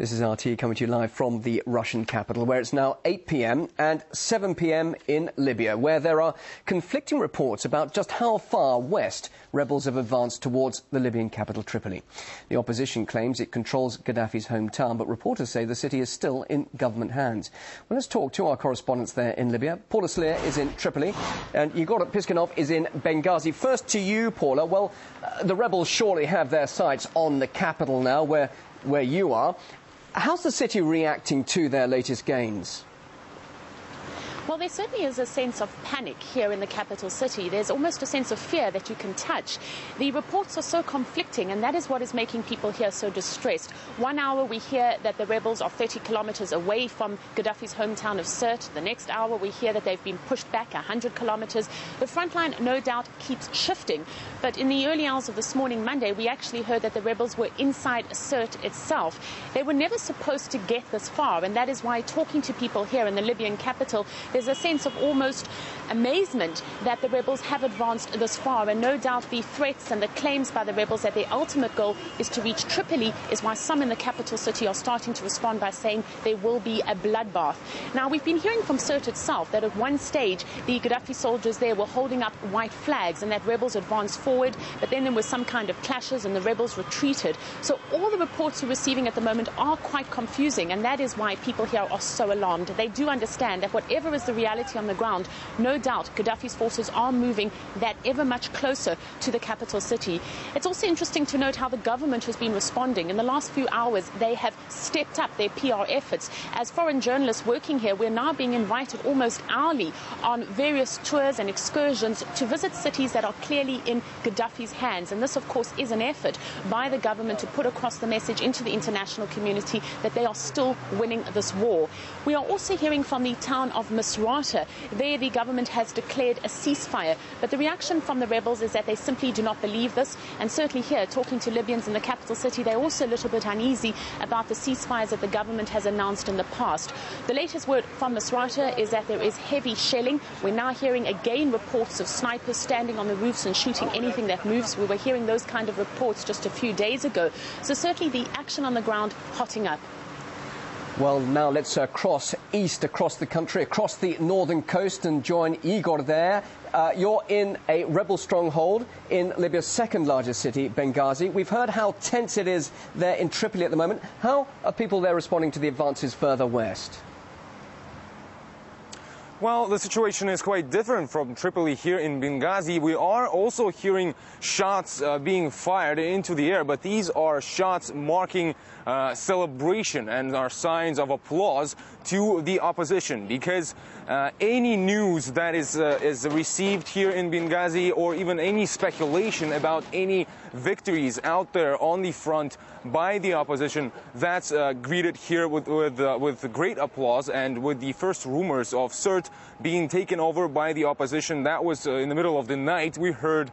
This is RT coming to you live from the Russian capital, where it's now 8 p.m. and 7 p.m. in Libya, where there are conflicting reports about just how far west rebels have advanced towards the Libyan capital, Tripoli. The opposition claims it controls Gaddafi's hometown, but reporters say the city is still in government hands. Well, let's talk to our correspondents there in Libya. Paula Slier is in Tripoli, and Igor Piskunov is in Benghazi. First to you, Paula. Well, the rebels surely have their sights on the capital now, where you are. How's the city reacting to their latest gains? Well, there certainly is a sense of panic here in the capital city. There's almost a sense of fear that you can touch. The reports are so conflicting, and that is what is making people here so distressed. 1 hour we hear that the rebels are 30 kilometers away from Gaddafi's hometown of Sirte. The next hour we hear that they've been pushed back 100 kilometers. The front line, no doubt, keeps shifting. But in the early hours of this morning, Monday, we actually heard that the rebels were inside Sirte itself. They were never supposed to get this far, and that is why, talking to people here in the Libyan capital, there's a sense of almost amazement that the rebels have advanced this far, and no doubt the threats and the claims by the rebels that their ultimate goal is to reach Tripoli is why some in the capital city are starting to respond by saying there will be a bloodbath. Now, we've been hearing from Sirte itself that at one stage the Gaddafi soldiers there were holding up white flags and that rebels advanced forward, but then there was some kind of clashes and the rebels retreated. So all the reports we're receiving at the moment are quite confusing, and that is why people here are so alarmed. They do understand that whatever is the reality on the ground, no doubt Gaddafi's forces are moving that ever much closer to the capital city. It's also interesting to note how the government has been responding. In the last few hours, they have stepped up their PR efforts. As foreign journalists working here, we're now being invited almost hourly on various tours and excursions to visit cities that are clearly in Gaddafi's hands. And this, of course, is an effort by the government to put across the message into the international community that they are still winning this war. We are also hearing from the town of Misrata. There, the government has declared a ceasefire, but the reaction from the rebels is that they simply do not believe this. And certainly here, talking to Libyans in the capital city, they're also a little bit uneasy about the ceasefires that the government has announced in the past. The latest word from Misrata is that there is heavy shelling. We're now hearing again reports of snipers standing on the roofs and shooting anything that moves. We were hearing those kind of reports just a few days ago. So certainly the action on the ground hotting up. Well, now let's cross east across the country, across the northern coast, and join Igor there. You're in a rebel stronghold in Libya's second largest city, Benghazi. We've heard how tense it is there in Tripoli at the moment. How are people there responding to the advances further west? Well, the situation is quite different from Tripoli here in Benghazi. We are also hearing shots being fired into the air, but these are shots marking celebration and are signs of applause to the opposition, because any news that is received here in Benghazi, or even any speculation about any victories out there on the front by the opposition, that's greeted here with great applause. And with the first rumors of Sirte being taken over by the opposition, that was in the middle of the night. We heard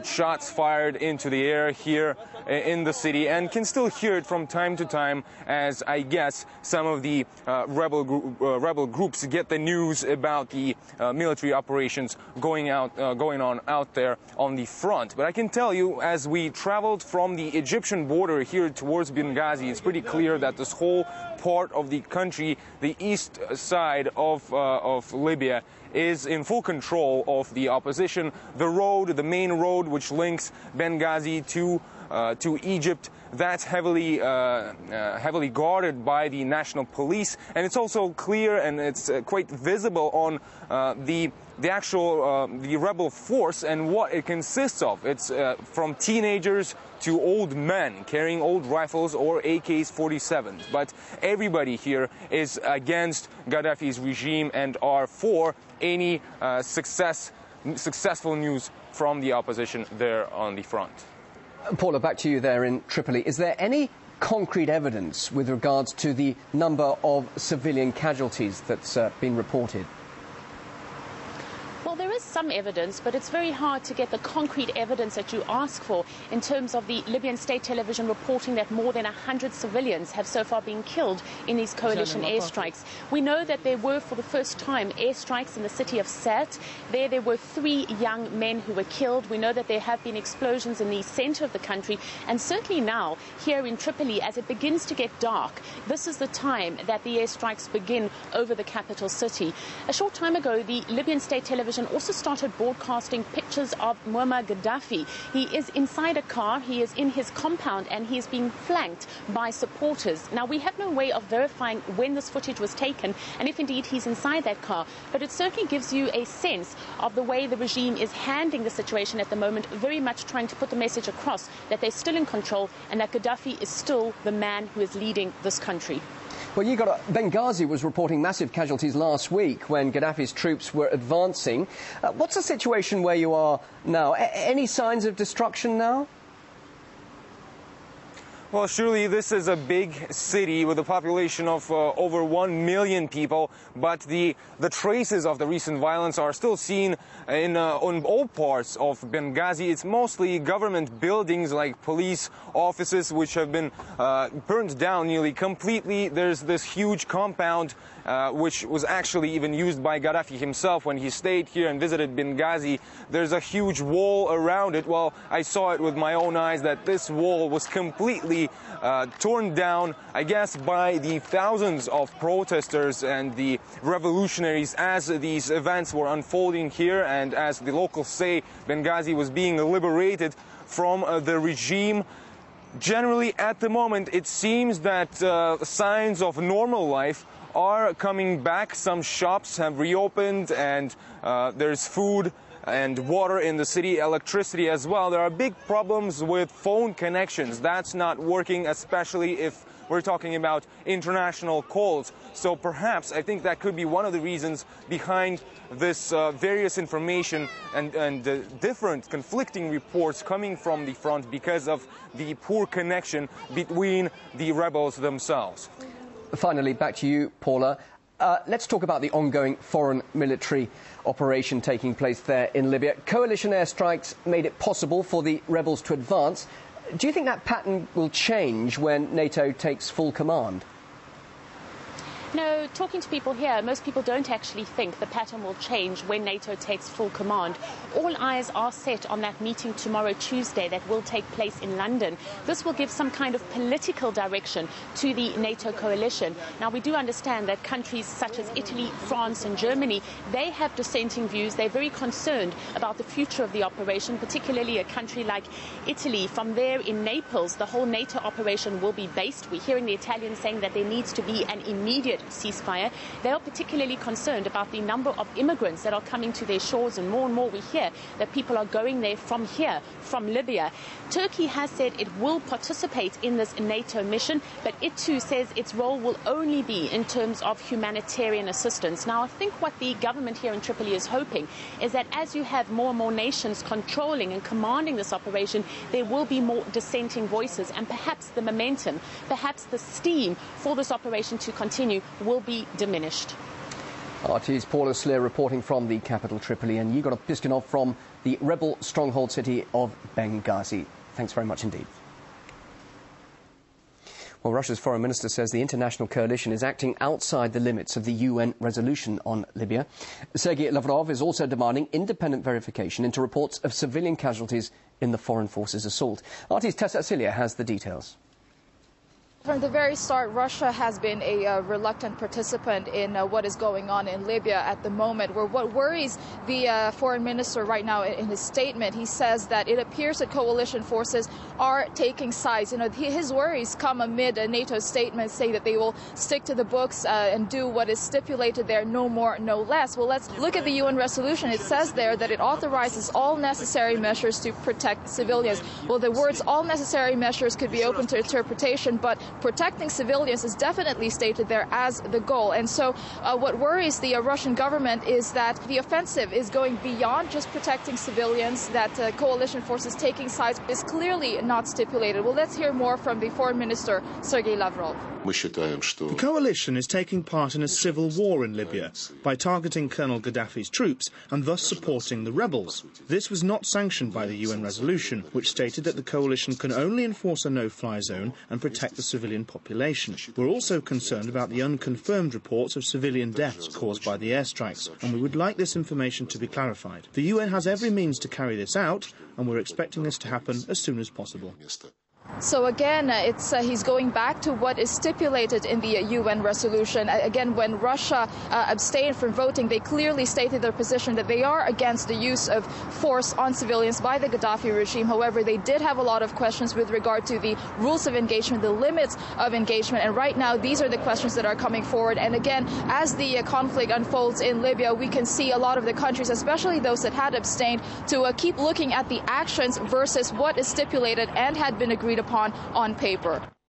shots fired into the air here in the city, and can still hear it from time to time as, I guess, some of the rebel groups get the news about the military operations going on out there on the front. But I can tell you, as we traveled from the Egyptian border here towards Benghazi, it's pretty clear that this whole part of the country, the east side of Libya, is in full control of the opposition. The main road which links Benghazi to Egypt, that's heavily guarded by the national police, and it's also clear and it's quite visible on the rebel force and what it consists of. It's from teenagers to old men carrying old rifles or AK-47s. But everybody here is against Gaddafi's regime and are for any successful news from the opposition there on the front. Paula, back to you there in Tripoli. Is there any concrete evidence with regards to the number of civilian casualties that's been reported? Well, there is some evidence, but it's very hard to get the concrete evidence that you ask for in terms of the Libyan state television reporting that more than 100 civilians have so far been killed in these coalition airstrikes. We know that there were, for the first time, airstrikes in the city of Sirte. There were 3 young men who were killed. We know that there have been explosions in the center of the country, and certainly now, here in Tripoli, as it begins to get dark, this is the time that the airstrikes begin over the capital city. A short time ago, the Libyan state television also started broadcasting pictures of Muammar Gaddafi. He is inside a car, he is in his compound, and he is being flanked by supporters. Now, we have no way of verifying when this footage was taken and if indeed he's inside that car, but it certainly gives you a sense of the way the regime is handling the situation at the moment, very much trying to put the message across that they're still in control and that Gaddafi is still the man who is leading this country. Well, Benghazi was reporting massive casualties last week when Gaddafi's troops were advancing. What's the situation where you are now? Any signs of destruction now? Well, surely this is a big city with a population of over 1 million people, but the traces of the recent violence are still seen on all parts of Benghazi. It's mostly government buildings like police offices which have been burned down nearly completely. There's this huge compound which was actually even used by Gaddafi himself when he stayed here and visited Benghazi. There's a huge wall around it. Well, I saw it with my own eyes that this wall was completely torn down, I guess, by the thousands of protesters and the revolutionaries as these events were unfolding here, and as the locals say, Benghazi was being liberated from the regime. Generally, at the moment, it seems that signs of normal life are coming back. Some shops have reopened, and there's food and water in the city, electricity as well. There are big problems with phone connections. That's not working, especially if we're talking about international calls. So perhaps I think that could be one of the reasons behind this various information and different conflicting reports coming from the front because of the poor connection between the rebels themselves. Finally, back to you, Paula. Let's talk about the ongoing foreign military operation taking place there in Libya. Coalition airstrikes made it possible for the rebels to advance. Do you think that pattern will change when NATO takes full command? No, talking to people here, most people don't actually think the pattern will change when NATO takes full command. All eyes are set on that meeting tomorrow, Tuesday, that will take place in London. This will give some kind of political direction to the NATO coalition. Now, we do understand that countries such as Italy, France and Germany, they have dissenting views. They're very concerned about the future of the operation, particularly a country like Italy. From there in Naples, the whole NATO operation will be based. We're hearing the Italians saying that there needs to be an immediate ceasefire. They are particularly concerned about the number of immigrants that are coming to their shores, and more we hear that people are going there from here, from Libya. Turkey has said it will participate in this NATO mission, but it too says its role will only be in terms of humanitarian assistance. Now, I think what the government here in Tripoli is hoping is that as you have more and more nations controlling and commanding this operation, there will be more dissenting voices, and perhaps the momentum, perhaps the steam for this operation to continue will be diminished. RT's Paula Slier reporting from the capital Tripoli, and Igor Piskunov from the rebel stronghold city of Benghazi. Thanks very much indeed. Well, Russia's foreign minister says the international coalition is acting outside the limits of the UN resolution on Libya. Sergei Lavrov is also demanding independent verification into reports of civilian casualties in the foreign forces assault. RT's Tessa Asilia has the details. From the very start, Russia has been a reluctant participant in what is going on in Libya at the moment. What worries the foreign minister right now in his statement, he says that it appears that coalition forces are taking sides. You know, his worries come amid a NATO statement saying that they will stick to the books and do what is stipulated there, no more, no less. Well, let's look at the UN resolution. It says there that it authorizes all necessary measures to protect civilians. Well, the words all necessary measures could be open to interpretation, but protecting civilians is definitely stated there as the goal. And so what worries the Russian government is that the offensive is going beyond just protecting civilians, that coalition forces taking sides is clearly not stipulated. Well, let's hear more from the Foreign Minister, Sergei Lavrov. The coalition is taking part in a civil war in Libya by targeting Colonel Gaddafi's troops and thus supporting the rebels. This was not sanctioned by the UN resolution, which stated that the coalition can only enforce a no-fly zone and protect the civilian population. We're also concerned about the unconfirmed reports of civilian deaths caused by the airstrikes, and we would like this information to be clarified. The UN has every means to carry this out, and we're expecting this to happen as soon as possible. So again, he's going back to what is stipulated in the UN resolution. Again, when Russia abstained from voting, they clearly stated their position that they are against the use of force on civilians by the Gaddafi regime. However, they did have a lot of questions with regard to the rules of engagement, the limits of engagement. And right now, these are the questions that are coming forward. And again, as the conflict unfolds in Libya, we can see a lot of the countries, especially those that had abstained, to keep looking at the actions versus what is stipulated and had been agreed upon on paper.